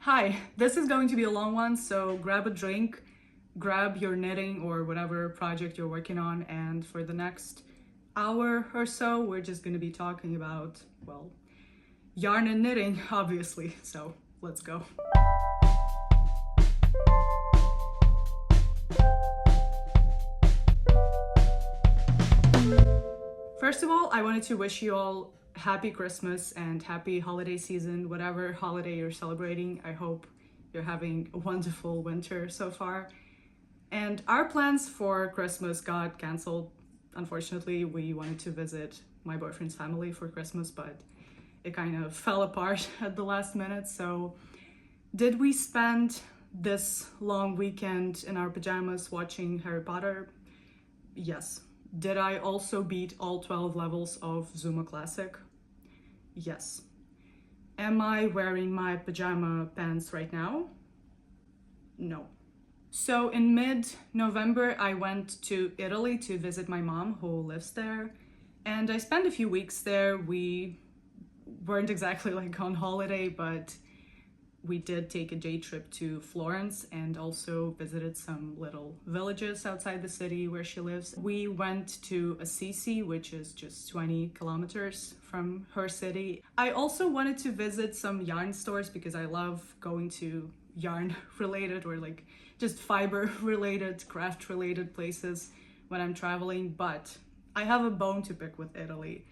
Hi, this is going to be a long one, so grab a drink, grab your knitting or whatever project you're working on, and for the next hour or so, we're just going to be talking about, well, yarn and knitting, obviously, so let's go. First of all, I wanted to wish you all happy Christmas and happy holiday season, whatever holiday you're celebrating. I hope you're having a wonderful winter so far. And our plans for Christmas got cancelled. Unfortunately, we wanted to visit my boyfriend's family for Christmas, but it kind of fell apart at the last minute. So did we spend this long weekend in our pajamas watching Harry Potter? Yes. Did I also beat all 12 levels of Zuma Classic? Yes. Am I wearing my pajama pants right now? No. So in mid-November, I went to Italy to visit my mom who lives there. And I spent a few weeks there. We weren't exactly like on holiday, but we did take a day trip to Florence and also visited some little villages outside the city where she lives. We went to Assisi, which is just 20 kilometers from her city. I also wanted to visit some yarn stores because I love going to yarn related or like just fiber related, craft related places when I'm traveling, but I have a bone to pick with Italy.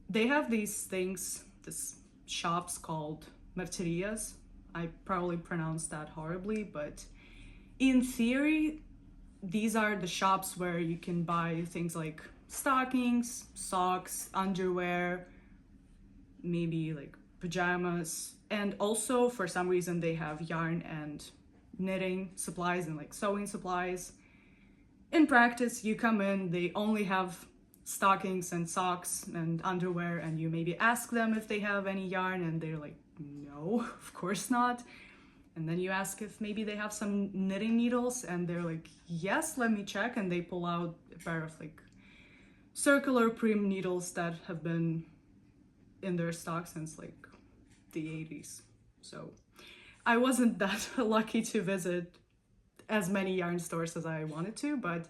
They have these things, these shops called Mercerias. I probably pronounced that horribly, but in theory, these are the shops where you can buy things like stockings, socks, underwear, maybe like pajamas, and also for some reason they have yarn and knitting supplies and like sewing supplies. In practice, you come in, they only have stockings and socks and underwear, and you maybe ask them if they have any yarn and they're like, no, of course not. And then you ask if maybe they have some knitting needles and they're like, yes, let me check. And they pull out a pair of like circular prim needles that have been in their stock since like the 80s. So I wasn't that lucky to visit as many yarn stores as I wanted to, but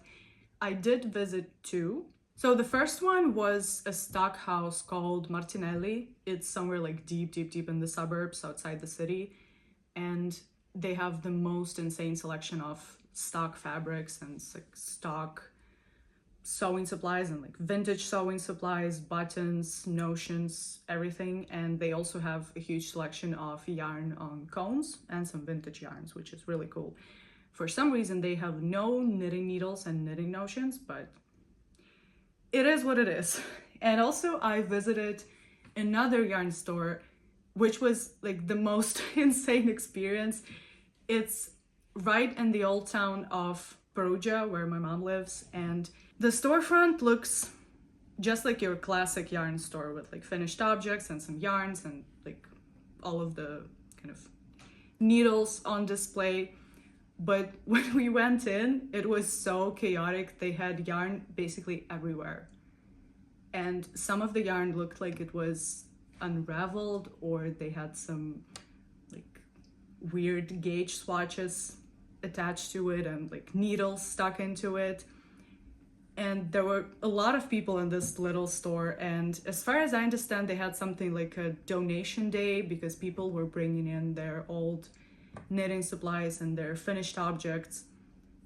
I did visit two. So the first one was a stock house called Martinelli. It's somewhere like deep in the suburbs outside the city. And they have the most insane selection of stock fabrics and like stock sewing supplies and like vintage sewing supplies, buttons, notions, everything. And they also have a huge selection of yarn on cones and some vintage yarns, which is really cool. For some reason, they have no knitting needles and knitting notions, but it is what it is. And also I visited another yarn store, which was like the most insane experience. It's right in the old town of Perugia, where my mom lives. And the storefront looks just like your classic yarn store with like finished objects and some yarns and like all of the kind of needles on display. But when we went in, it was so chaotic. They had yarn basically everywhere. And some of the yarn looked like it was unraveled, or they had some like weird gauge swatches attached to it and like needles stuck into it. And there were a lot of people in this little store. And as far as I understand, they had something like a donation day because people were bringing in their old knitting supplies and their finished objects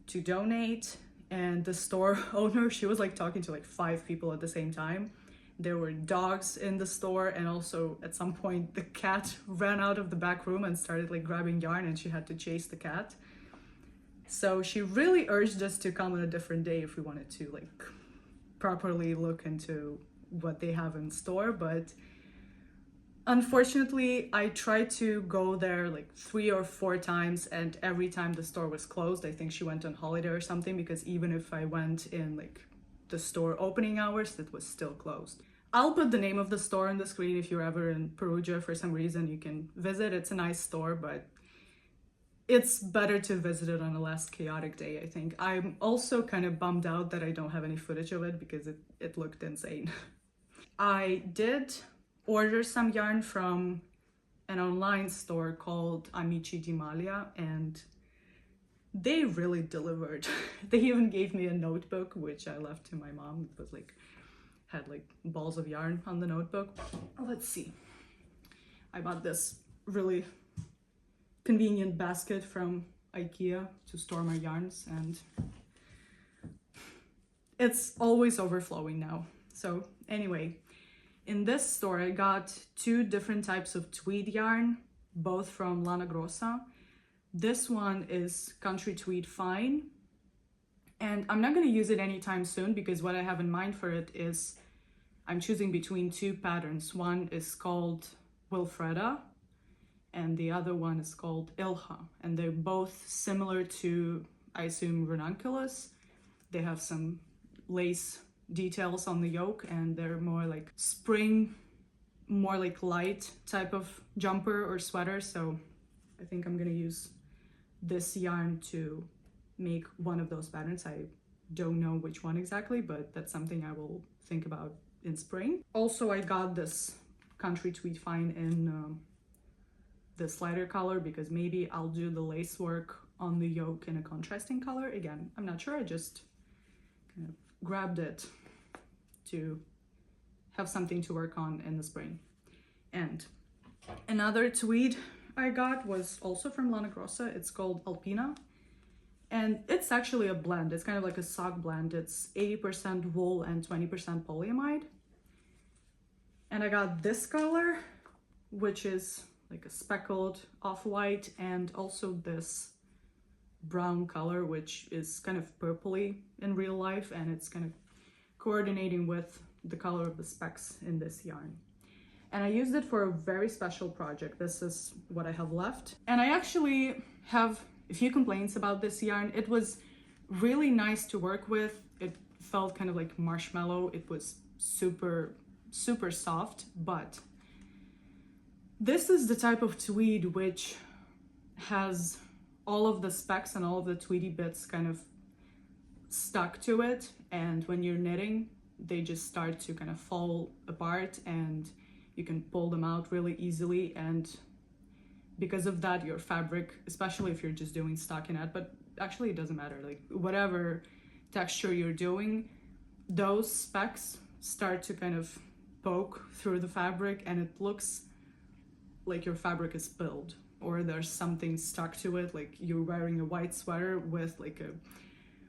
to donate. And the store owner, she was like talking to like 5 people at the same time. There were dogs in the store, and also at some point the cat ran out of the back room and started like grabbing yarn, and she had to chase the cat. So she really urged us to come on a different day if we wanted to like properly look into what they have in store. But unfortunately, I tried to go there like 3 or 4 times, and every time the store was closed. I think she went on holiday or something, because even if I went in like the store opening hours, it was still closed. I'll put the name of the store on the screen. If you're ever in Perugia for some reason, you can visit. It's a nice store, but it's better to visit it on a less chaotic day, I think. I'm also kind of bummed out that I don't have any footage of it because it looked insane. I did order some yarn from an online store called Amici di Maglia, and they really delivered. They even gave me a notebook, which I left to my mom. It was like, had like balls of yarn on the notebook. Let's see. I bought this really convenient basket from IKEA to store my yarns, and it's always overflowing now. So anyway, in this store I got 2 different types of tweed yarn, both from Lana Grossa. This one is Country Tweed Fine, and I'm not going to use it anytime soon because what I have in mind for it is I'm choosing between 2 patterns. One is called Wilfreda and the other one is called Ilha, and they're both similar to, I assume, ranunculus. They have some lace details on the yoke and they're more like spring, more like light type of jumper or sweater. So I think I'm gonna use this yarn to make one of those patterns. I don't know which one exactly, but that's something I will think about in spring. Also, I got this Country Tweed Fine in this lighter color because maybe I'll do the lace work on the yoke in a contrasting color. Again, I'm not sure, I just kind of grabbed it to have something to work on in the spring. And another tweed I got was also from Lana Grossa. It's called Alpina, and it's actually a blend. It's kind of like a sock blend. It's 80% wool and 20% polyamide. And I got this color, which is like a speckled off-white, and also this brown color, which is kind of purpley in real life, and it's kind of coordinating with the color of the specks in this yarn. And I used it for a very special project. This is what I have left. And I actually have a few complaints about this yarn. It was really nice to work with. It felt kind of like marshmallow. It was super, super soft, but this is the type of tweed which has all of the specks and all of the tweedy bits kind of stuck to it, and when you're knitting they just start to kind of fall apart and you can pull them out really easily, and because of that your fabric, especially if you're just doing stockinette, but actually it doesn't matter, like whatever texture you're doing, those specks start to kind of poke through the fabric and it looks like your fabric is spilled or there's something stuck to it, like you're wearing a white sweater with like a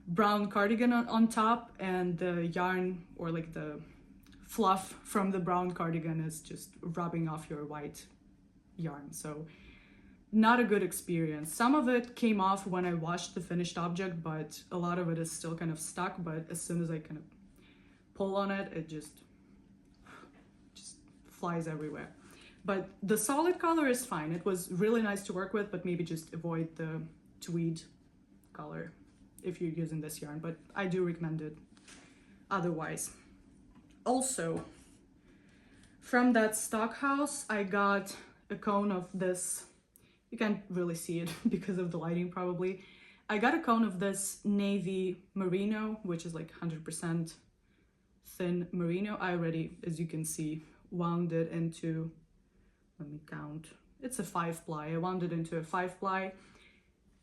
brown cardigan on top, and the yarn or like the fluff from the brown cardigan is just rubbing off your white yarn. So not a good experience. Some of it came off when I washed the finished object, but a lot of it is still kind of stuck. But as soon as I kind of pull on it, it just flies everywhere. But the solid color is fine. It was really nice to work with, but maybe just avoid the tweed color if you're using this yarn, but I do recommend it otherwise. Also, from that stock house, I got a cone of this. You can't really see it because of the lighting probably. I got a cone of this navy merino, which is like 100% thin merino. I already, as you can see, wound it into, let me count, it's a 5-ply. I wound it into a 5-ply.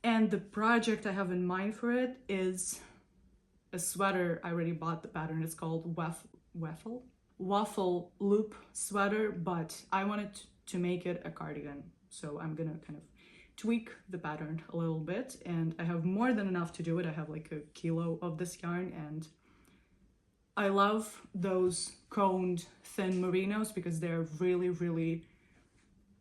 And the project I have in mind for it is a sweater. I already bought the pattern. It's called Waffle Loop Sweater, but I wanted to make it a cardigan. So I'm gonna kind of tweak the pattern a little bit, and I have more than enough to do it. I have like a kilo of this yarn, and I love those coned thin merinos because they're really, really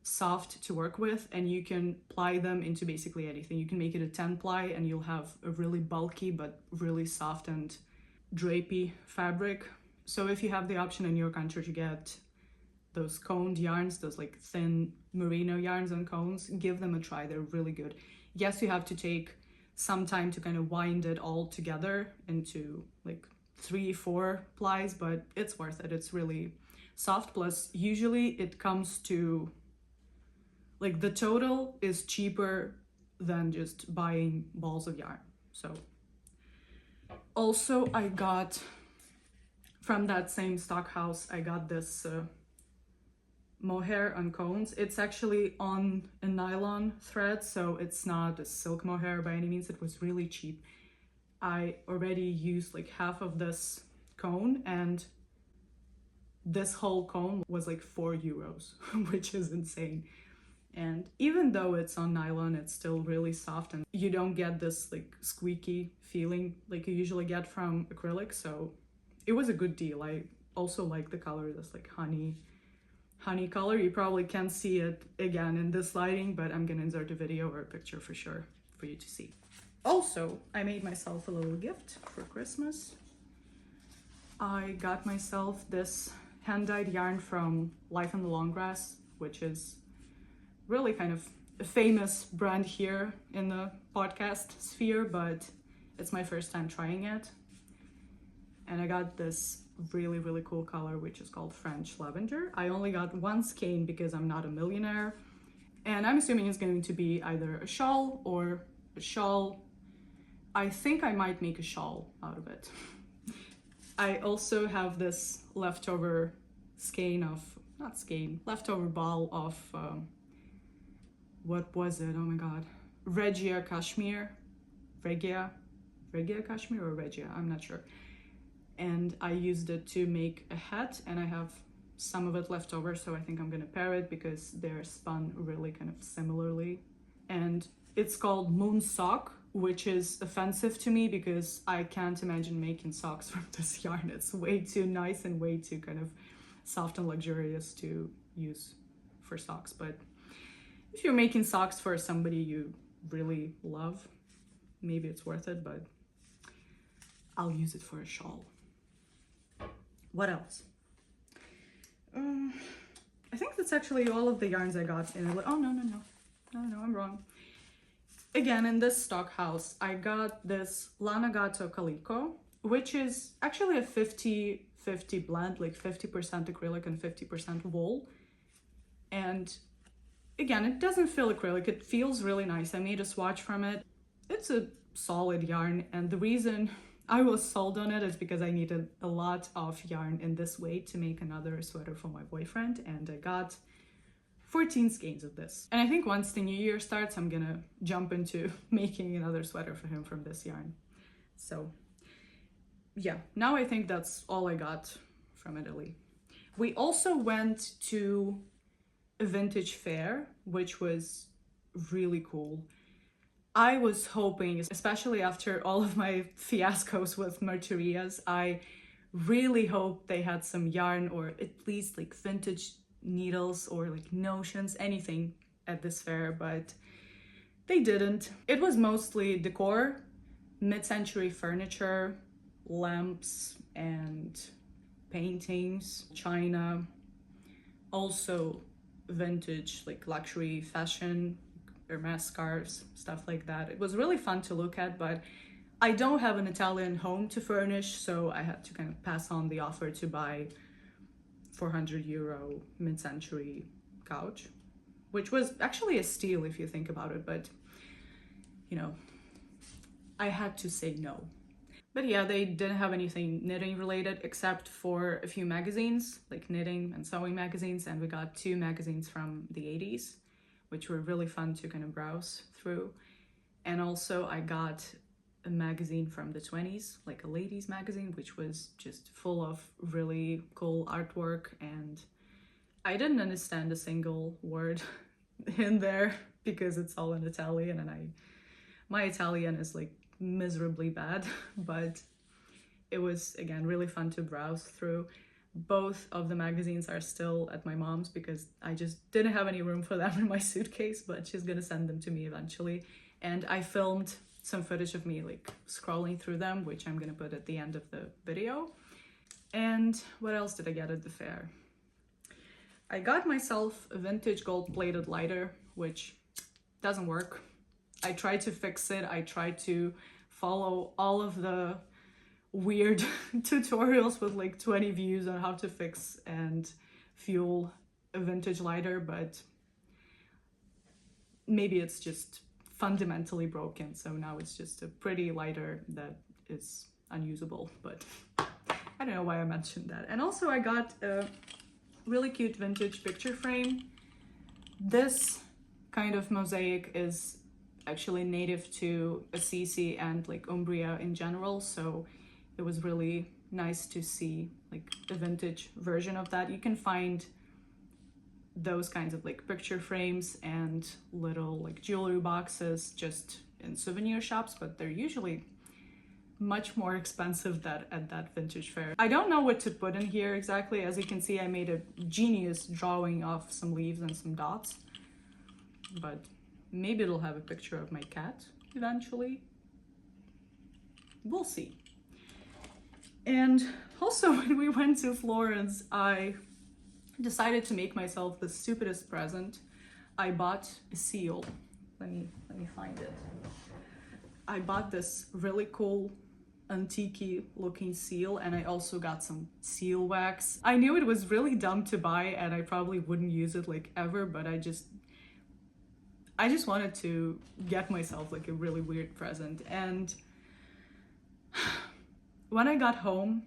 soft to work with, and you can ply them into basically anything. You can make it a 10-ply and you'll have a really bulky but really soft and drapey fabric. So if you have the option in your country to get those coned yarns, those like thin merino yarns and cones, give them a try. They're really good. Yes, you have to take some time to kind of wind it all together into like 3-4 plies, but it's worth it. It's really soft. Plus usually it comes to like the total is cheaper than just buying balls of yarn. So also I got from that same stock house, I got this mohair on cones. It's actually on a nylon thread, so it's not a silk mohair by any means. It was really cheap. I already used like half of this cone, and this whole cone was like €4, which is insane. And even though it's on nylon, it's still really soft, and you don't get this like squeaky feeling like you usually get from acrylic, so it was a good deal. I also like the color, this like honey color. You probably can't see it again in this lighting, but I'm gonna insert a video or a picture for sure for you to see. Also, I made myself a little gift for Christmas. I got myself this hand-dyed yarn from Life in the Long Grass, which is really kind of a famous brand here in the podcast sphere, but it's my first time trying it. And I got this really, really cool color, which is called French Lavender. I only got one skein because I'm not a millionaire. And I'm assuming it's going to be either a shawl or a shawl. I think I might make a shawl out of it. I also have this leftover leftover ball of, what was it? Oh my God. Regia Cashmere. Regia Cashmere or Regia? I'm not sure. And I used it to make a hat, and I have some of it left over, so I think I'm gonna pair it because they're spun really kind of similarly. And it's called Moon Sock, which is offensive to me because I can't imagine making socks from this yarn. It's way too nice and way too kind of soft and luxurious to use for socks. But if you're making socks for somebody you really love, maybe it's worth it, but I'll use it for a shawl. What else? I think that's actually all of the yarns I got in it. Oh, no, I'm wrong. Again, in this stock house, I got this Lana Gatto Calico, which is actually a 50-50 blend, like 50% acrylic and 50% wool. And again, it doesn't feel acrylic, it feels really nice. I made a swatch from it. It's a solid yarn, and the reason I was sold on it is because I needed a lot of yarn in this weight to make another sweater for my boyfriend, and I got 14 skeins of this. And I think once the new year starts, I'm gonna jump into making another sweater for him from this yarn. So yeah, now I think that's all I got from Italy. We also went to a vintage fair, which was really cool. I was hoping, especially after all of my fiascos with Marturias, I really hoped they had some yarn or at least like vintage needles or like notions, anything at this fair, but they didn't. It was mostly decor, mid-century furniture, lamps and paintings, china, also vintage like luxury fashion, Hermes scarves, stuff like that. It was really fun to look at, but I don't have an Italian home to furnish, so I had to kind of pass on the offer to buy €400 mid-century couch, which was actually a steal if you think about it, but you know, I had to say no. But yeah, they didn't have anything knitting related except for a few magazines, like knitting and sewing magazines, and we got 2 magazines from the 80s, which were really fun to kind of browse through. And also I got a magazine from the 20s, like a ladies magazine, which was just full of really cool artwork, and I didn't understand a single word in there because it's all in Italian, and my Italian is like miserably bad, but it was again really fun to browse through. Both of the magazines are still at my mom's because I just didn't have any room for them in my suitcase, but she's gonna send them to me eventually. And I filmed some footage of me like scrolling through them, which I'm gonna put at the end of the video. And what else did I get at the fair? I got myself a vintage gold-plated lighter, which doesn't work. I tried to fix it. I tried to follow all of the weird tutorials with like 20 views on how to fix and fuel a vintage lighter, but maybe it's just fundamentally broken, so now it's just a pretty lighter that is unusable. But I don't know why I mentioned that. And also I got a really cute vintage picture frame. This kind of mosaic is actually native to Assisi and like Umbria in general, so it was really nice to see like a vintage version of that. You can find those kinds of like picture frames and little like jewelry boxes just in souvenir shops, but they're usually much more expensive than at that vintage fair. I don't know what to put in here exactly. As you can see, I made a genius drawing of some leaves and some dots, but maybe it'll have a picture of my cat eventually. We'll see. And also when we went to Florence, I decided to make myself the stupidest present. I bought a seal. Let me find it. I bought this really cool antique looking seal, and I also got some seal wax. I knew it was really dumb to buy and I probably wouldn't use it like ever, but I just wanted to get myself like a really weird present. And when I got home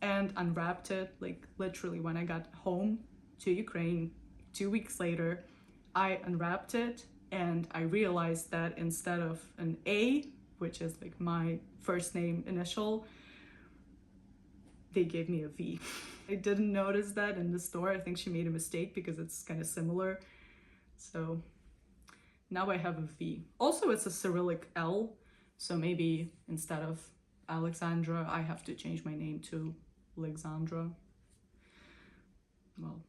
and unwrapped it, like literally when I got home to Ukraine 2 weeks later, I unwrapped it and I realized that instead of an A, which is like my first name initial, they gave me a V. I didn't notice that in the store. I think she made a mistake because it's kind of similar. So now I have a V. Also, it's a Cyrillic L, so maybe instead of Alexandra, I have to change my name to Alexandra. Well,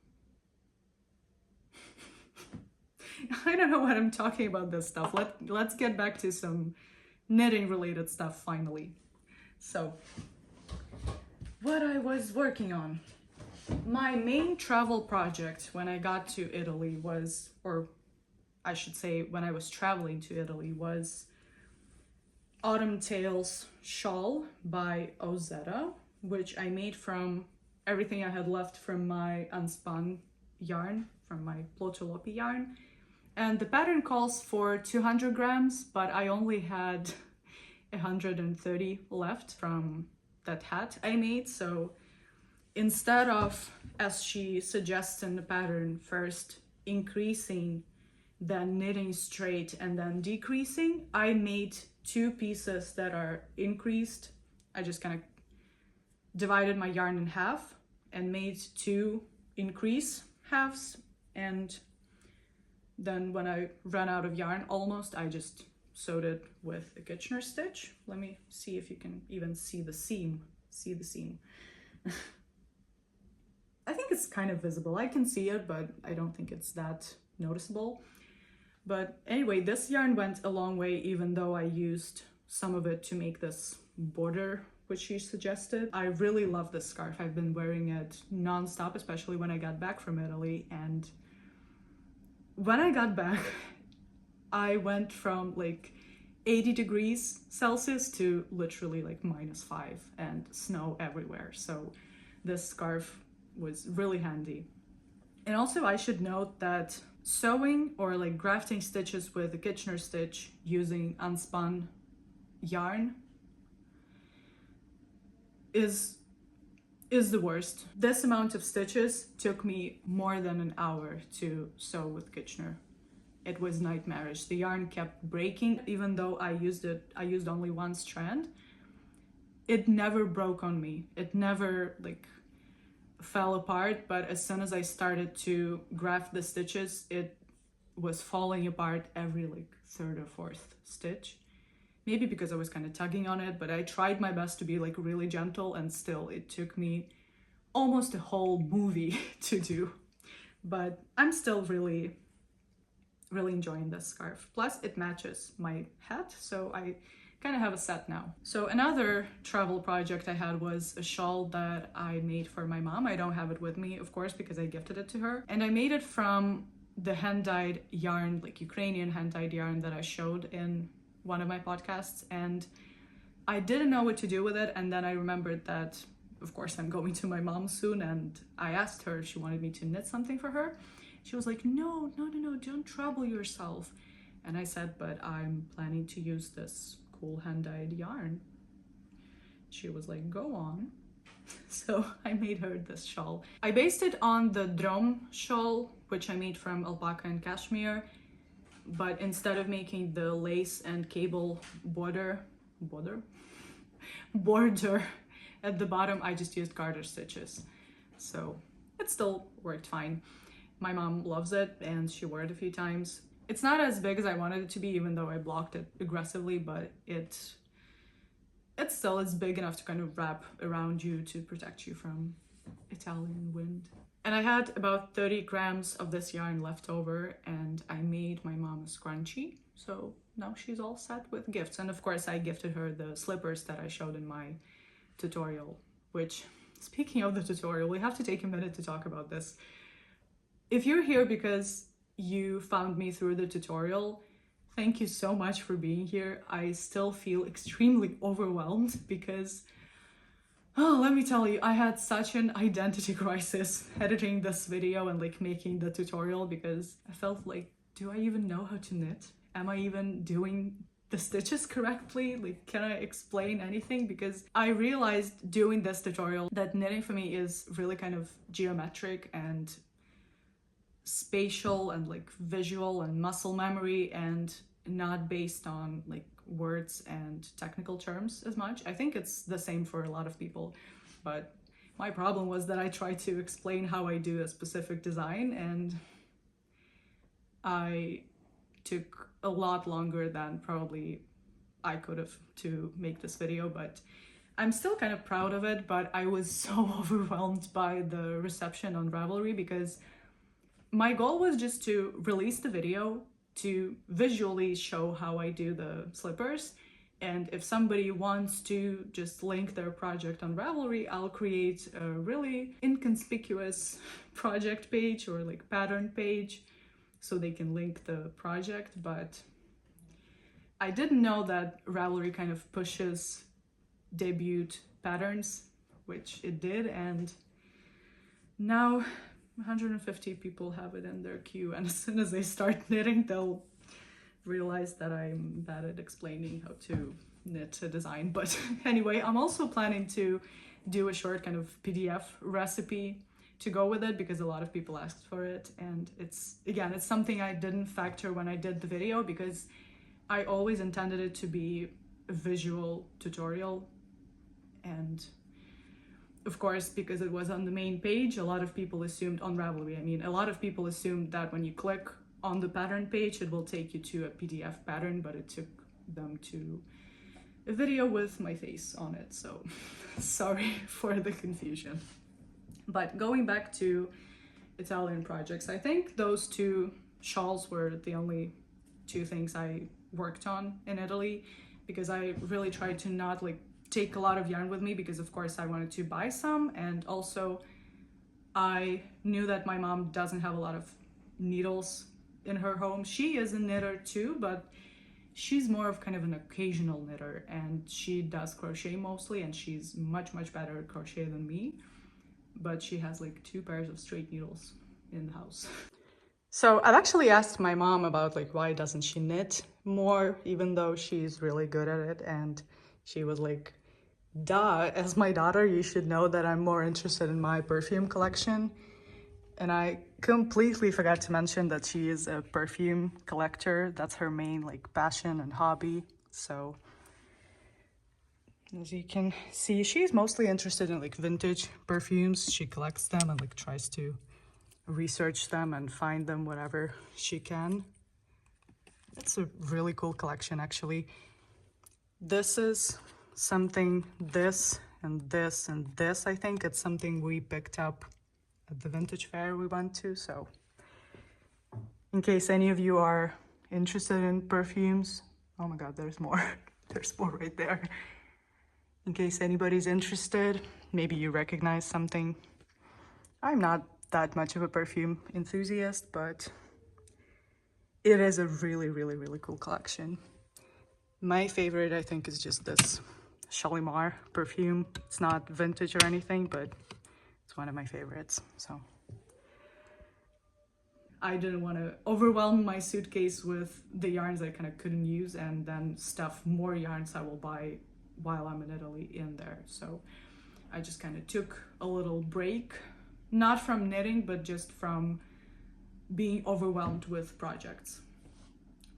I don't know what I'm talking about this stuff. Let's get back to some knitting related stuff finally. So, what I was working on. My main travel project when I got to Italy was, or I should say when I was traveling to Italy, was Autumn Tales shawl by Ozetta, which I made from everything I had left from my unspun yarn, from my Plottulopi yarn. And the pattern calls for 200 grams, but I only had 130 left from that hat I made. So instead of, as she suggests in the pattern, first increasing, then knitting straight and then decreasing, I made 2 pieces that are increased. I just kind of divided my yarn in half and made 2 increase halves, and then when I ran out of yarn almost, I just sewed it with a Kitchener stitch. Let me see if you can even see the seam. See the seam. I think it's kind of visible. I can see it, but I don't think it's that noticeable. But anyway, this yarn went a long way, even though I used some of it to make this border, which she suggested. I really love this scarf. I've been wearing it non-stop, especially when I got back from Italy. And when I got back, I went from like 80 degrees Celsius to literally like -5 and snow everywhere. So this scarf was really handy. And also I should note that sewing or like grafting stitches with a Kitchener stitch using unspun yarn is the worst. This amount of stitches took me more than an hour to sew with Kitchener. It was nightmarish. The yarn kept breaking, even though I used only one strand. It never broke on me. It never like fell apart, but as soon as I started to graft the stitches, it was falling apart every like 3rd or 4th stitch. Maybe because I was kind of tugging on it, but I tried my best to be like really gentle, and still it took me almost a whole movie to do. But I'm still really enjoying this scarf. Plus it matches my hat, so I kind of have a set now. So another travel project I had was a shawl that I made for my mom. I don't have it with me, of course, because I gifted it to her. And I made it from the hand-dyed yarn, like Ukrainian hand-dyed yarn that I showed in one of my podcasts. And I didn't know what to do with it. And then I remembered that, of course, I'm going to my mom soon. And I asked her if she wanted me to knit something for her. She was like, no, don't trouble yourself. And I said, but I'm planning to use this cool hand-dyed yarn. She was like, go on. So I made her this shawl. I based it on the drum shawl, which I made from alpaca and cashmere, but instead of making the lace and cable border at the bottom, I just used garter stitches. So it still worked fine. My mom loves it and she wore it a few times. It's not as big as I wanted it to be, even though I blocked it aggressively, but it still is big enough to kind of wrap around you to protect you from Italian wind. And I had about 30 grams of this yarn left over, and I made my mom a scrunchie. So now she's all set with gifts. And of course I gifted her the slippers that I showed in my tutorial, which, speaking of the tutorial, we have to take a minute to talk about this. If you're here because you found me through the tutorial, thank you so much for being here. I still feel extremely overwhelmed because, oh, let me tell you, I had such an identity crisis editing this video and like making the tutorial, because I felt like, do I even know how to knit? Am I even doing the stitches correctly? Like, can I explain anything? Because I realized doing this tutorial that knitting for me is really kind of geometric and spatial and like visual and muscle memory, and not based on like words and technical terms as much. I think it's the same for a lot of people, but my problem was that I tried to explain how I do a specific design, and I took a lot longer than probably I could have to make this video, but I'm still kind of proud of it. But I was so overwhelmed by the reception on Ravelry, because my goal was just to release the video to visually show how I do the slippers, and if somebody wants to just link their project on Ravelry, I'll create a really inconspicuous project page or like pattern page so they can link the project. But I didn't know that Ravelry kind of pushes debut patterns, which it did, and now 150 people have it in their queue, and as soon as they start knitting, they'll realize that I'm bad at explaining how to knit a design. But anyway, I'm also planning to do a short kind of PDF recipe to go with it, because a lot of people asked for it, and it's something I didn't factor when I did the video, because I always intended it to be a visual tutorial. And of course, because it was on the main page, a lot of people assumed on Ravelry, a lot of people assumed that when you click on the pattern page, it will take you to a PDF pattern, but it took them to a video with my face on it. So sorry for the confusion. But going back to Italian projects, I think those two shawls were the only two things I worked on in Italy, because I really tried to not like take a lot of yarn with me, because of course I wanted to buy some, and also I knew that my mom doesn't have a lot of needles in her home. She is a knitter too, but she's more of kind of an occasional knitter, and she does crochet mostly, and she's much better at crochet than me, but she has like 2 pairs of straight needles in the house. So I've actually asked my mom about like why doesn't she knit more, even though she's really good at it, and she was like, duh, as my daughter, you should know that I'm more interested in my perfume collection. And I completely forgot to mention that she is a perfume collector. That's her main like passion and hobby. So as you can see, she's mostly interested in like vintage perfumes. She collects them and like tries to research them and find them wherever she can. It's a really cool collection, actually. This is something, this and this and this, I think it's something we picked up at the vintage fair we went to. So in case any of you are interested in perfumes, oh my god, there's more. There's more right there. In case anybody's interested, maybe you recognize something. I'm not that much of a perfume enthusiast, but it is a really cool collection. My favorite, I think, is just this Shalimar perfume. It's not vintage or anything, but it's one of my favorites. So I didn't want to overwhelm my suitcase with the yarns I kind of couldn't use and then stuff more yarns I will buy while I'm in Italy in there. So I just kind of took a little break, not from knitting, but just from being overwhelmed with projects.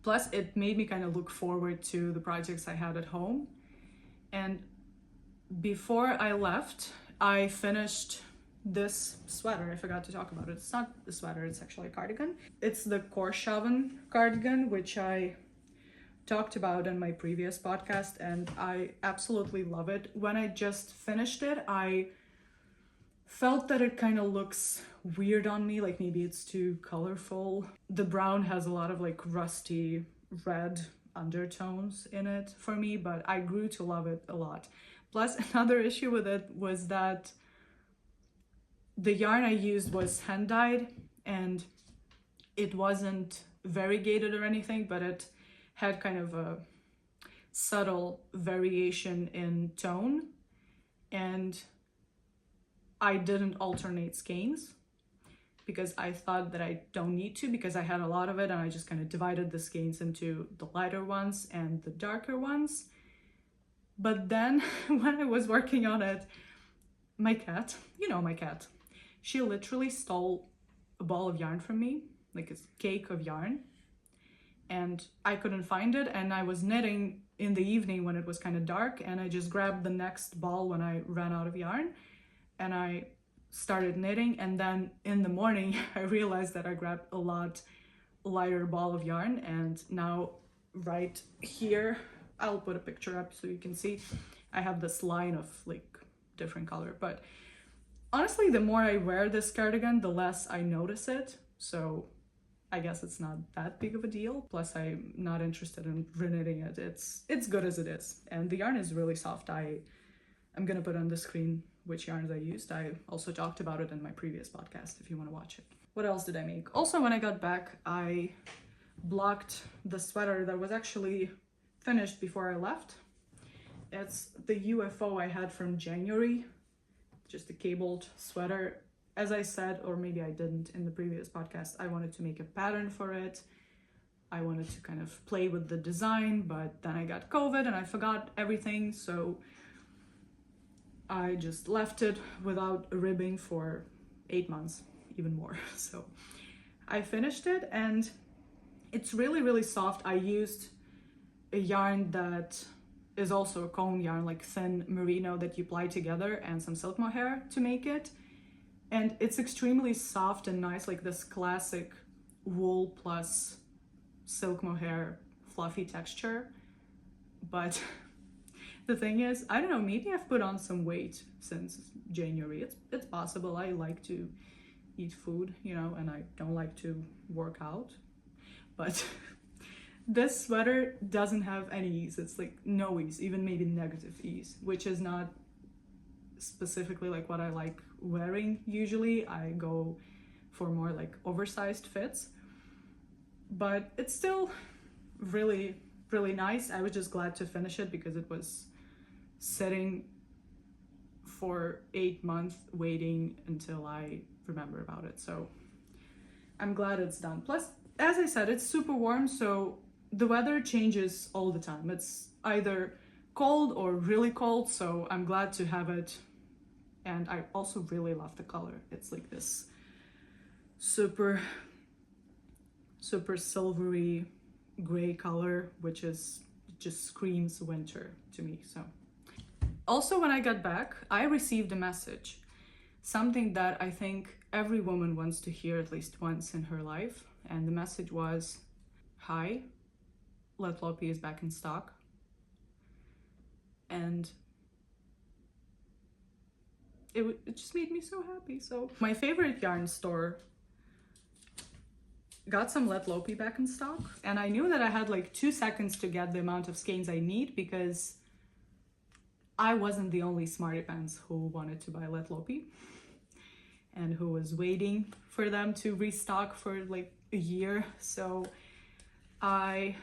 Plus, it made me kind of look forward to the projects I had at home. And before I left, I finished this sweater. I forgot to talk about it. It's not a sweater, it's actually a cardigan. It's the Corshaven cardigan, which I talked about in my previous podcast, and I absolutely love it. When I just finished it, I felt that it kind of looks weird on me, like maybe it's too colorful. The brown has a lot of like rusty red undertones in it for me, but I grew to love it a lot. Plus, another issue with it was that the yarn I used was hand dyed, and it wasn't variegated or anything, but it had kind of a subtle variation in tone, and I didn't alternate skeins because I thought that I don't need to, because I had a lot of it, and I just kind of divided the skeins into the lighter ones and the darker ones. But then when I was working on it, my cat, you know my cat, she literally stole a ball of yarn from me, like a cake of yarn, and I couldn't find it, and I was knitting in the evening when it was kind of dark, and I just grabbed the next ball when I ran out of yarn, and I started knitting, and then in the morning I realized that I grabbed a lot lighter ball of yarn, and now right here, I'll put a picture up so you can see, I have this line of like different color. But honestly, the more I wear this cardigan, the less I notice it, so I guess it's not that big of a deal. Plus, I'm not interested in reknitting it. It's good as it is, and the yarn is really soft. I'm gonna put on the screen which yarns I used. I also talked about it in my previous podcast if you want to watch it. What else did I make? Also, when I got back, I blocked the sweater that was actually finished before I left. It's the UFO I had from January, just a cabled sweater. As I said, or maybe I didn't in the previous podcast, I wanted to make a pattern for it. I wanted to kind of play with the design, but then I got COVID and I forgot everything, so I just left it without ribbing for 8 months, even more. So I finished it, and it's really, really soft. I used a yarn that is also a cone yarn, like thin merino that you ply together, and some silk mohair to make it. And it's extremely soft and nice, like this classic wool plus silk mohair fluffy texture. But the thing is, I don't know, maybe I've put on some weight since January. It's possible. I like to eat food, you know, and I don't like to work out. But this sweater doesn't have any ease. It's like no ease, even maybe negative ease, which is not specifically like what I like wearing usually. I go for more like oversized fits, but it's still really, really nice. I was just glad to finish it because it was sitting for 8 months waiting until I remember about it. So I'm glad it's done. Plus, as I said, it's super warm, so the weather changes all the time. It's either cold or really cold, so I'm glad to have it. And I also really love the color. It's like this super silvery gray color, which is just screams winter to me. So also, when I got back, I received a message, something that I think every woman wants to hear at least once in her life. And the message was, "Hi, Lettlopi is back in stock." And it just made me so happy. So my favorite yarn store got some Lettlopi back in stock, and I knew that I had like 2 seconds to get the amount of skeins I need, because I wasn't the only smarty pants who wanted to buy Lettlopi and who was waiting for them to restock for like a year. So I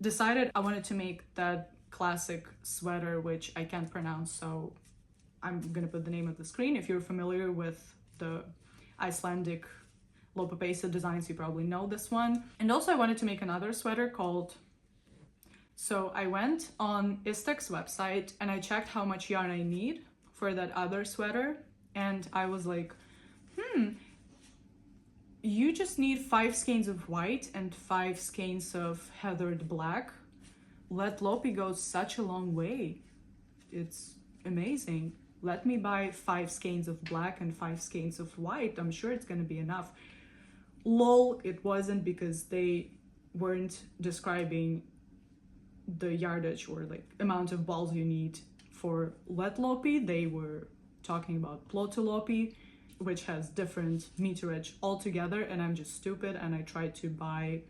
decided I wanted to make that classic sweater, which I can't pronounce, so I'm gonna put the name of the screen. If you're familiar with the Icelandic Lopi designs, you probably know this one. And also I wanted to make another sweater called... So I went on Istek's website and I checked how much yarn I need for that other sweater, and I was like, you just need 5 skeins of white and 5 skeins of heathered black. Lettlopi goes such a long way. It's amazing. Let me buy 5 skeins of black and 5 skeins of white. I'm sure it's gonna be enough. Lol, it wasn't, because they weren't describing the yardage or like amount of balls you need for Lettlopi. They were talking about Plottulopi, which has different meterage altogether, and I'm just stupid and I tried to buy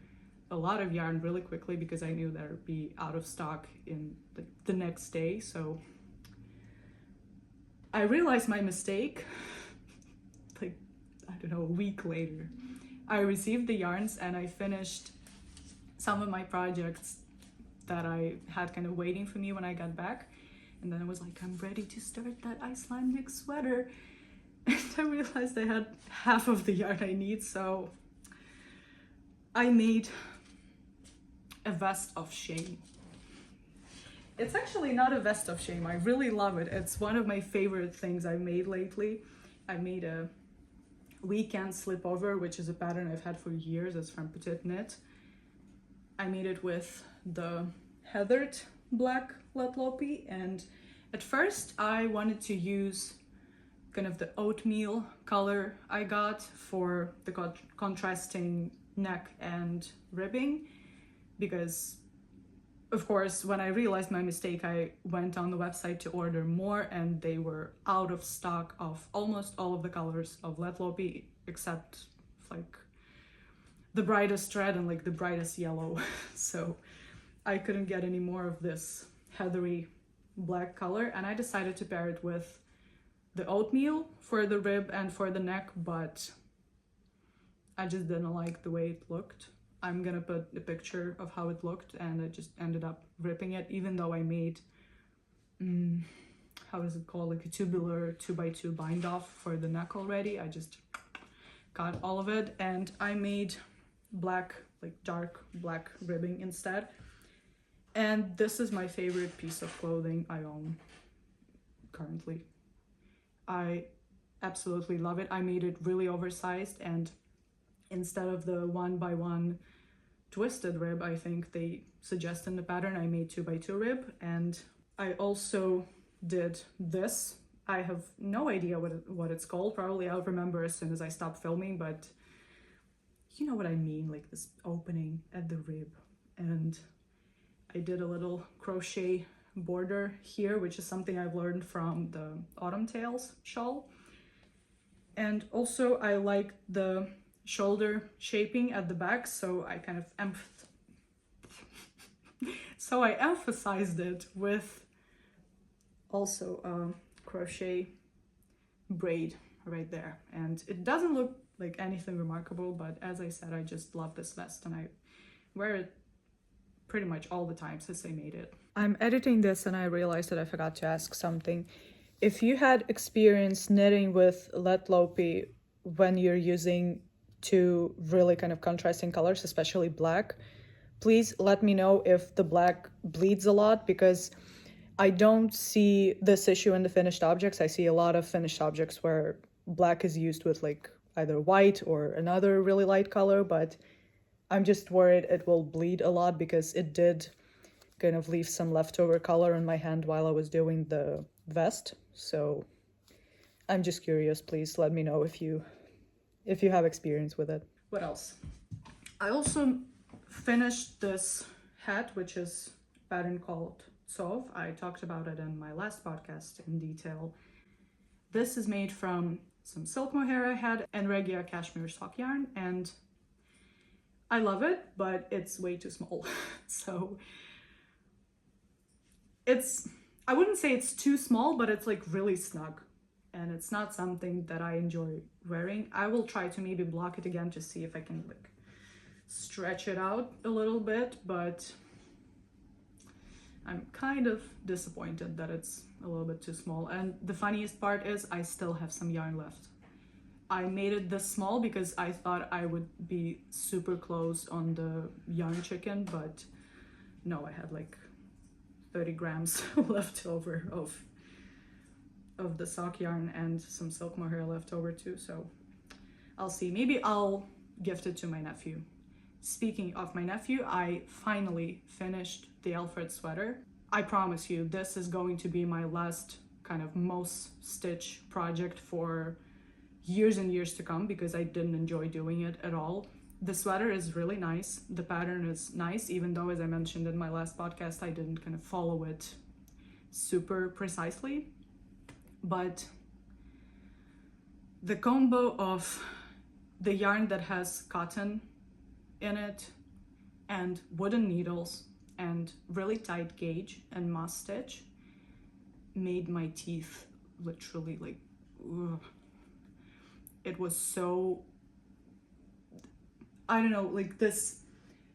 a lot of yarn really quickly because I knew there'd be out of stock in the next day. So I realized my mistake like, I don't know, a week later. I received the yarns and I finished some of my projects that I had kind of waiting for me when I got back, and then I was like, I'm ready to start that Icelandic sweater. And I realized I had half of the yarn I need, so I made a vest of shame. It's actually not a vest of shame. I really love it. It's one of my favorite things I've made lately. I made a weekend slipover, which is a pattern I've had for years. It's from Petite Knit. I made it with the heathered black Lettlopi, and at first I wanted to use kind of the oatmeal color I got for the contrasting neck and ribbing, because of course when I realized my mistake I went on the website to order more and they were out of stock of almost all of the colors of Lettlopi except like the brightest red and like the brightest yellow. So I couldn't get any more of this heathery black color, and I decided to pair it with the oatmeal for the rib and for the neck, but I just didn't like the way it looked. I'm gonna put a picture of how it looked, and I just ended up ripping it, even though I made, how is it called, like a tubular 2x2 bind off for the neck already. I just got all of it, and I made black, like dark black ribbing instead. And this is my favorite piece of clothing I own currently. I absolutely love it. I made it really oversized, and instead of the 1x1 twisted rib, I think they suggest in the pattern, I made 2x2 rib. And I also did this. I have no idea what it's called. Probably I'll remember as soon as I stop filming, but you know what I mean, like this opening at the rib. And I did a little crochet border here, which is something I've learned from the Autumn Tales shawl. And also I like the shoulder shaping at the back, so I kind of emphasized it with also a crochet braid right there. And it doesn't look like anything remarkable, but as I said, I just love this vest and I wear it pretty much all the time since I made it. I'm editing this and I realized that I forgot to ask something. If you had experience knitting with Lettlopi when you're using two really kind of contrasting colors, especially black, please let me know if the black bleeds a lot, because I don't see this issue in the finished objects. I see a lot of finished objects where black is used with like either white or another really light color, but I'm just worried it will bleed a lot because it did kind of leave some leftover color in my hand while I was doing the vest. So I'm just curious. Please let me know if you have experience with it. What else? I also finished this hat, which is a pattern called Sov. I talked about it in my last podcast in detail. This is made from some silk mohair I had and Regia Cashmere sock yarn, and I love it, but it's way too small. So I wouldn't say it's too small, but it's like really snug, and it's not something that I enjoy wearing. I will try to maybe block it again to see if I can like stretch it out a little bit, but I'm kind of disappointed that it's a little bit too small. And the funniest part is I still have some yarn left. I made it this small because I thought I would be super close on the yarn chicken, but no, I had like 30 grams left over of of the sock yarn and some silk mohair left over too, so I'll see. Maybe I'll gift it to my nephew. Speaking of my nephew, I finally finished the Alfred sweater. I promise you, this is going to be my last kind of most stitch project for years and years to come, because I didn't enjoy doing it at all. The sweater is really nice. The pattern is nice, even though, as I mentioned in my last podcast, I didn't kind of follow it super precisely. But the combo of the yarn that has cotton in it and wooden needles and really tight gauge and moss stitch made my teeth literally like, ugh. It was so, I don't know, like this,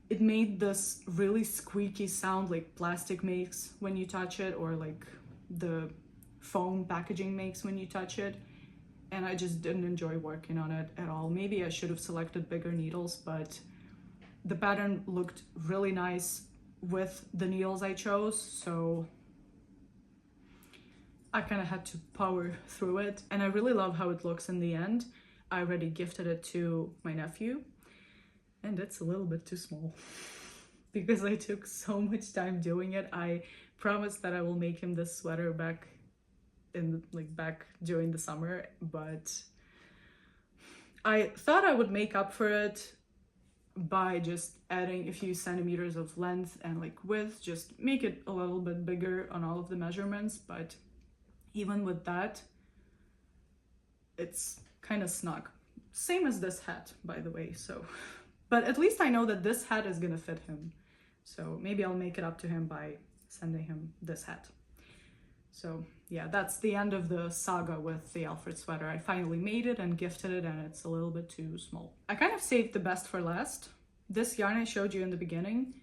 it made this really squeaky sound like plastic makes when you touch it, or like the foam packaging makes when you touch it. And I just didn't enjoy working on it at all. Maybe I should have selected bigger needles, but the pattern looked really nice with the needles I chose, so I kind of had to power through it. And I really love how it looks in the end. I already gifted it to my nephew, and it's a little bit too small because I took so much time doing it. I promised that I will make him this sweater back during the summer, but I thought I would make up for it by just adding a few centimeters of length and like width, just make it a little bit bigger on all of the measurements. But even with that, it's kind of snug. Same as this hat, by the way. So, but at least I know that this hat is gonna fit him. So maybe I'll make it up to him by sending him this hat. So yeah, that's the end of the saga with the Alfred sweater. I finally made it and gifted it, and it's a little bit too small. I kind of saved the best for last. This yarn I showed you in the beginning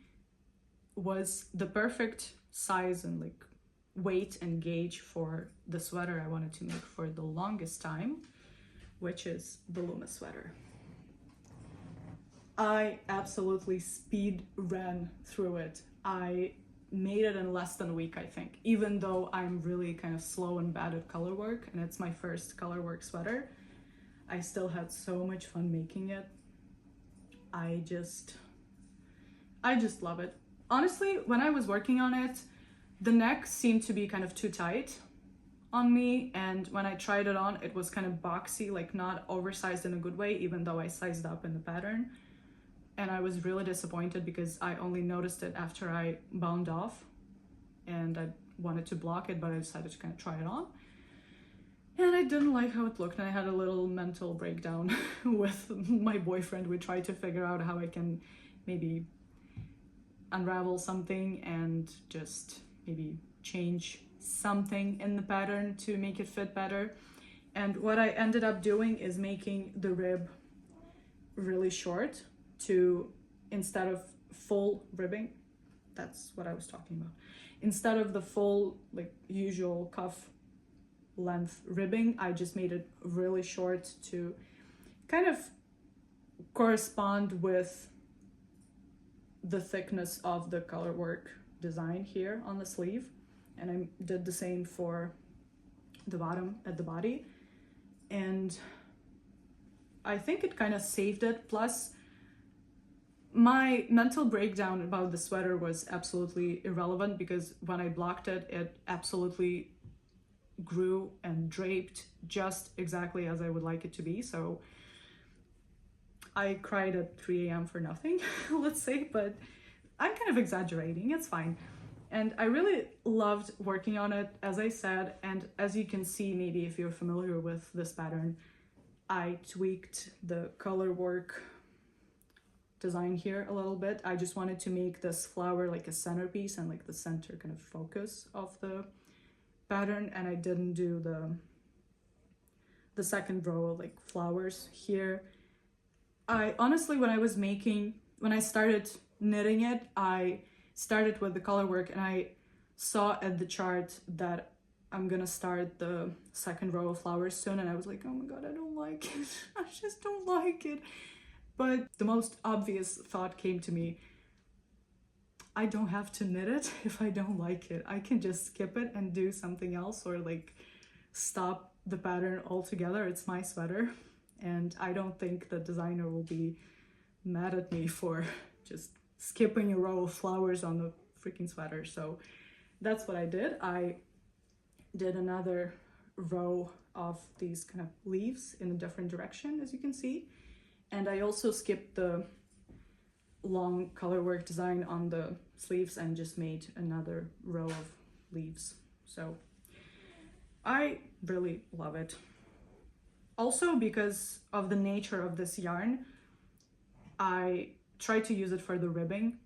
was the perfect size and like weight and gauge for the sweater I wanted to make for the longest time, which is the Lumme Sweater. I absolutely speed ran through it. I made it in less than a week, I think, even though I'm really kind of slow and bad at color work, and it's my first color work sweater. I still had so much fun making it. I just love it. Honestly, when I was working on it, the neck seemed to be kind of too tight on me, and when I tried it on, it was kind of boxy, like not oversized in a good way, even though I sized up in the pattern. And I was really disappointed because I only noticed it after I bound off, and I wanted to block it, but I decided to kind of try it on. And I didn't like how it looked, and I had a little mental breakdown with my boyfriend. We tried to figure out how I can maybe unravel something and just maybe change something in the pattern to make it fit better. And what I ended up doing is making the rib really short to, instead of full ribbing, that's what I was talking about. Instead of the full like usual cuff length ribbing, I just made it really short to kind of correspond with the thickness of the color work design here on the sleeve. And I did the same for the bottom at the body, and I think it kind of saved it. Plus, my mental breakdown about the sweater was absolutely irrelevant, because when I blocked it, it absolutely grew and draped just exactly as I would like it to be. So I cried at 3 a.m. for nothing, let's say, but I'm kind of exaggerating, it's fine. And I really loved working on it, as I said, and as you can see, maybe if you're familiar with this pattern, I tweaked the color work design here a little bit. I just wanted to make this flower like a centerpiece and like the center kind of focus of the pattern, and I didn't do the second row of like flowers here. I honestly, when I started knitting it, I started with the color work, and I saw at the chart that I'm gonna start the second row of flowers soon, and I was like, oh my god, I don't like it. I just don't like it. But the most obvious thought came to me: I don't have to knit it if I don't like it. I can just skip it and do something else, or like stop the pattern altogether. It's my sweater, and I don't think the designer will be mad at me for just skipping a row of flowers on the freaking sweater. So that's what I did. I did another row of these kind of leaves in a different direction, as you can see. And I also skipped the long colorwork design on the sleeves and just made another row of leaves. So I really love it. Also, because of the nature of this yarn, I tried to use it for the ribbing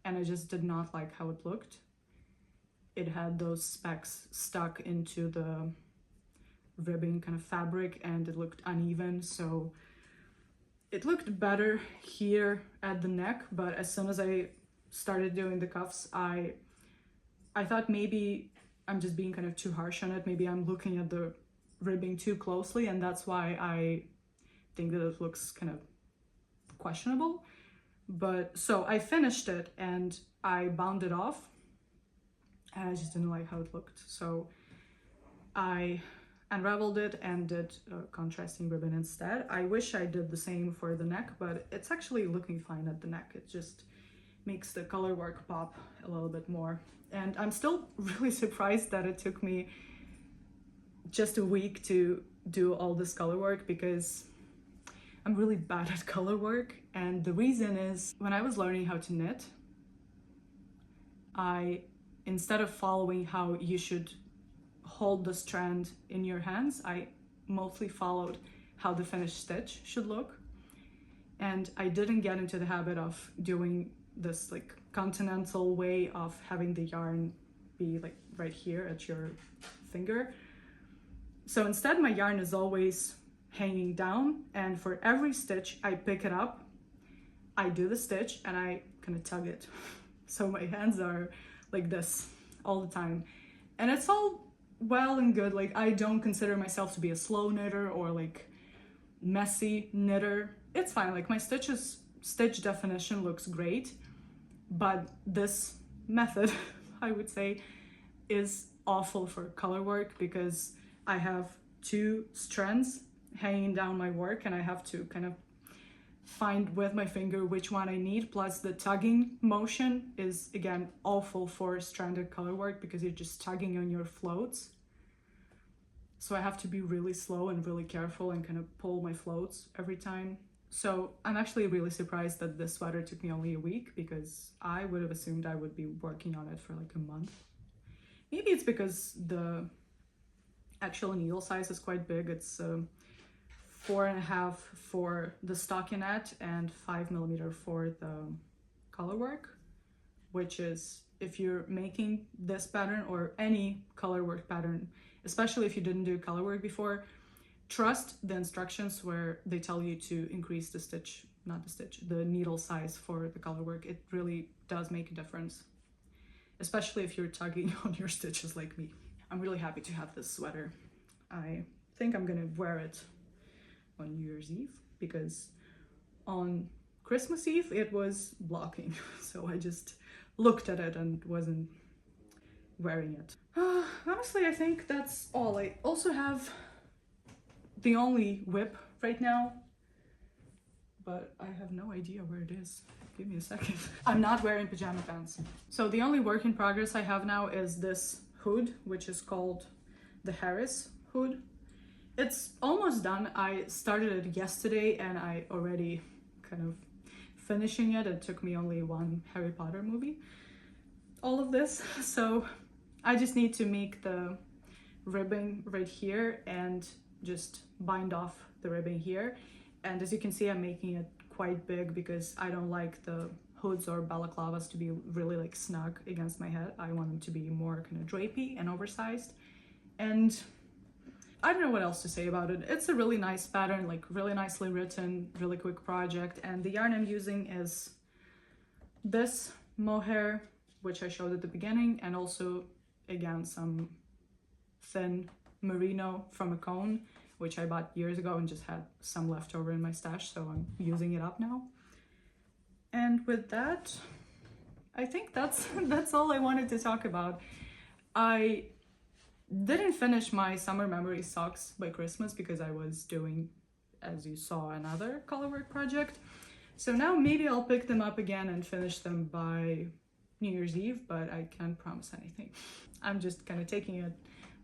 and I just did not like how it looked. It had those specks stuck into the ribbing kind of fabric and it looked uneven, so it looked better here at the neck, but as soon as I started doing the cuffs, I thought maybe I'm just being kind of too harsh on it. Maybe I'm looking at the ribbing too closely, and that's why I think that it looks kind of questionable. But so I finished it and I bound it off and I just didn't like how it looked. So I unraveled it and did a contrasting ribbon instead. I wish I did the same for the neck, but it's actually looking fine at the neck. It just makes the color work pop a little bit more. And I'm still really surprised that it took me just a week to do all this color work, because I'm really bad at color work. And the reason is, when I was learning how to knit, instead of following how you should hold the strand in your hands, I mostly followed how the finished stitch should look. And I didn't get into the habit of doing this like continental way of having the yarn be like right here at your finger. So instead, my yarn is always hanging down, and for every stitch I pick it up, I do the stitch and I kind of tug it. So my hands are like this all the time, and it's all well and good. Like, I don't consider myself to be a slow knitter or like messy knitter. It's fine. Like, my stitch definition looks great, but this method, I would say, is awful for color work, because I have two strands hanging down my work and I have to kind of find with my finger which one I need. Plus the tugging motion is, again, awful for stranded color work because you're just tugging on your floats. So I have to be really slow and really careful and kind of pull my floats every time. So I'm actually really surprised that this sweater took me only a week, because I would have assumed I would be working on it for like a month. Maybe it's because the actual needle size is quite big. It's 4.5 for the stockinette and 5mm for the color work, which is, if you're making this pattern or any color work pattern, especially if you didn't do color work before, trust the instructions where they tell you to increase the needle size for the color work. It really does make a difference, especially if you're tugging on your stitches like me. I'm really happy to have this sweater. I think I'm gonna wear it on New Year's Eve, because on Christmas Eve it was blocking, so I just looked at it and wasn't wearing it. Honestly, I think that's all. I also have the only whip right now, but I have no idea where it is. Give me a second. I'm not wearing pajama pants. So the only work in progress I have now is this hood, which is called the Harris hood. It's almost done. I started it yesterday and I already kind of finishing it. It took me only one Harry Potter movie, all of this. So I just need to make the ribbing right here and just bind off the ribbing here. And as you can see, I'm making it quite big because I don't like the hoods or balaclavas to be really like snug against my head. I want them to be more kind of drapey and oversized. And I don't know what else to say about it. It's a really nice pattern, like really nicely written, really quick project. And the yarn I'm using is this mohair, which I showed at the beginning, and also, again, some thin merino from a cone, which I bought years ago and just had some left over in my stash, so I'm using it up now. And with that, I think that's all I wanted to talk about. I didn't finish my Summer Memory socks by Christmas because I was doing, as you saw, another colorwork project. So now maybe I'll pick them up again and finish them by New Year's Eve, but I can't promise anything. I'm just kind of taking it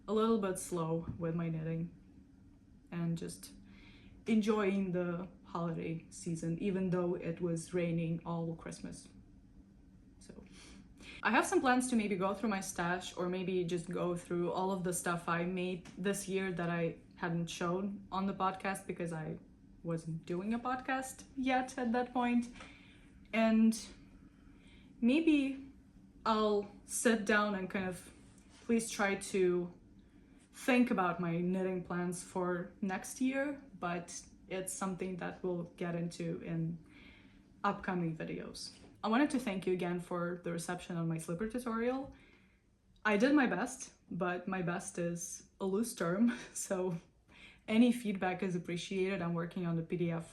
a little bit slow with my knitting and just enjoying the holiday season, even though it was raining all Christmas. So I have some plans to maybe go through my stash, or maybe just go through all of the stuff I made this year that I hadn't shown on the podcast because I wasn't doing a podcast yet at that point. And maybe I'll sit down and kind of please try to think about my knitting plans for next year, but it's something that we'll get into in upcoming videos. I wanted to thank you again for the reception on my slipper tutorial. I did my best, but my best is a loose term, so any feedback is appreciated. I'm working on the PDF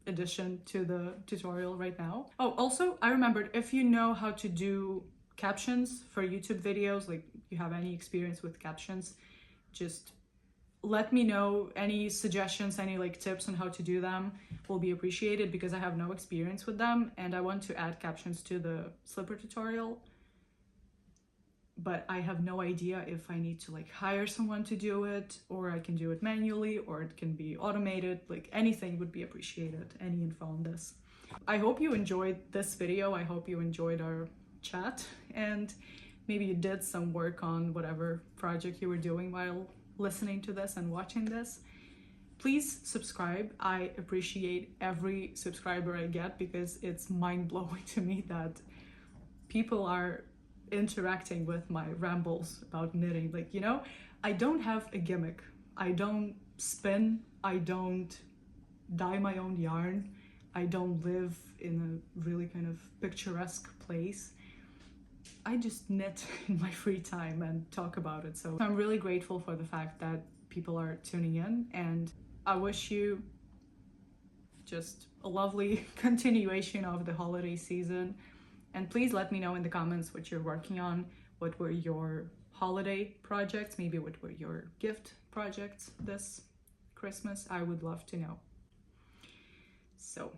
addition to the tutorial right now. Oh, also, I remembered, if you know how to do captions for YouTube videos, like you have any experience with captions, just let me know. Any suggestions, any like tips on how to do them will be appreciated, because I have no experience with them and I want to add captions to the slipper tutorial, but I have no idea if I need to like hire someone to do it, or I can do it manually, or it can be automated. Like anything would be appreciated, any info on this. I hope you enjoyed this video. I hope you enjoyed our chat, and maybe you did some work on whatever project you were doing while listening to this and watching this. Please subscribe. I appreciate every subscriber I get, because it's mind-blowing to me that people are interacting with my rambles about knitting. Like, you know, I don't have a gimmick. I don't spin. I don't dye my own yarn. I don't live in a really kind of picturesque place. I just knit in my free time and talk about it. So I'm really grateful for the fact that people are tuning in, and I wish you just a lovely continuation of the holiday season. And please let me know in the comments what you're working on, what were your holiday projects, maybe what were your gift projects this Christmas. I would love to know. So,